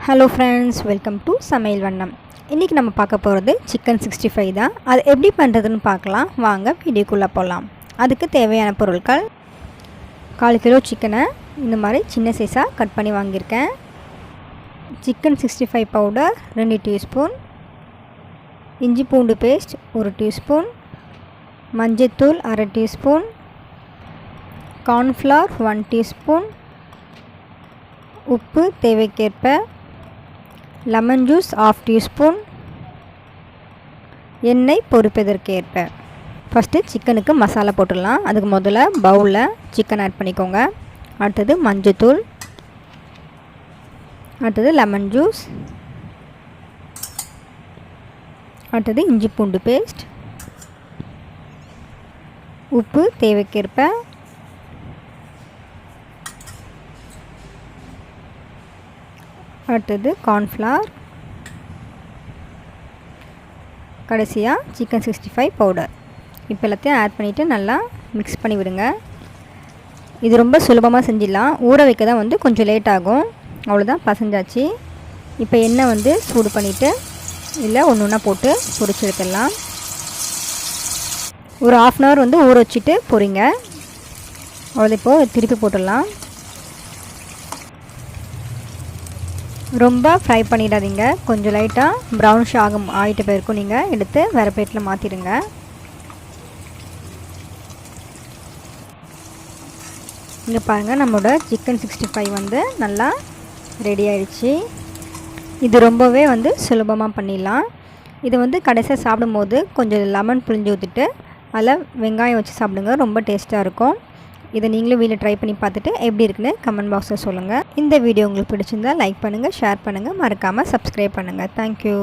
Hello friends, welcome to சமையல் வண்ணம். இன்றைக்கி நம்ம பார்க்க போகிறது சிக்கன் 65 தான். அது எப்படி பண்ணுறதுன்னு பார்க்கலாம். வாங்க வீடியோக்குள்ளே போகலாம். அதுக்கு தேவையான பொருட்கள்: 1/4 கிலோ சிக்கனை இந்த மாதிரி சின்ன சைஸாக கட் பண்ணி வாங்கியிருக்கேன். சிக்கன் 65 பவுடர் 2 டீஸ்பூன், இஞ்சி பூண்டு பேஸ்ட் 1 டீஸ்பூன், மஞ்சத்தூள் 1/2 டீஸ்பூன், கார்ன்ஃப்ளவர் 1 டீஸ்பூன், உப்பு தேவைக்கேற்ப, லெமன் ஜூஸ் 1/2 டீஸ்பூன், எண்ணெய் பொரிப்பதற்கேற்ப. ஃபஸ்ட்டு சிக்கனுக்கு மசாலா போட்டுடலாம். அதுக்கு முதல்ல பவுலில் சிக்கன் ஆட் பண்ணிக்கோங்க. அடுத்தது மஞ்சத்தூள், அடுத்தது லெமன் ஜூஸ், அடுத்தது இஞ்சி பூண்டு பேஸ்ட், உப்பு தேவைக்கேற்ப, அடுத்தது கார்ன்ஃப்ளவர், கடைசியாக சிக்கன் 65 பவுடர். இப்போ எல்லாத்தையும் ஆட் பண்ணிவிட்டு நல்லா மிக்ஸ் பண்ணி விடுங்க. இது ரொம்ப சுலபமாக செஞ்சிடலாம். ஊற வைக்க தான் கொஞ்சம் லேட் ஆகும். அவ்வளோதான், பசஞ்சாச்சு. இப்போ எண்ணெய் சூடு பண்ணிவிட்டு இல்லை ஒன்று ஒன்றா போட்டு பொரிச்சு எடுத்துடலாம். ஒரு 1/2 அன் ஹவர் ஊற வச்சுட்டு பொரிங்க. அவ்வளோ இப்போது திருப்பி போட்டுடலாம். ரொம்ப ஃப்ரை பண்ணிடாதீங்க. கொஞ்சம் லைட்டாக ப்ரௌனிஷ் ஆகிட்ட பிறக்கும் நீங்கள் எடுத்து வேறு பிளேட்டில் மாற்றிடுங்க. இங்கே பாருங்கள், நம்மளோட சிக்கன் 65 நல்லா ரெடி ஆயிடுச்சு. இது ரொம்பவே சுலபமாக பண்ணிடலாம். இது கடைசியாக சாப்பிடும்போது கொஞ்சம் லெமன் புழிஞ்சு ஊற்றிட்டு அதில் வெங்காயம் வச்சு சாப்பிடுங்க. ரொம்ப டேஸ்ட்டாக இருக்கும். இதை நீங்களும் வீட்டில் ட்ரை பண்ணி பார்த்துட்டு எப்படி இருக்குன்னு கமெண்ட் பாக்ஸில் சொல்லுங்கள். இந்த வீடியோ உங்களுக்கு பிடிச்சிருந்தால் லைக் பண்ணுங்கள், ஷேர் பண்ணுங்கள், மறக்காமல் சப்ஸ்கிரைப் பண்ணுங்கள். தேங்க்யூ.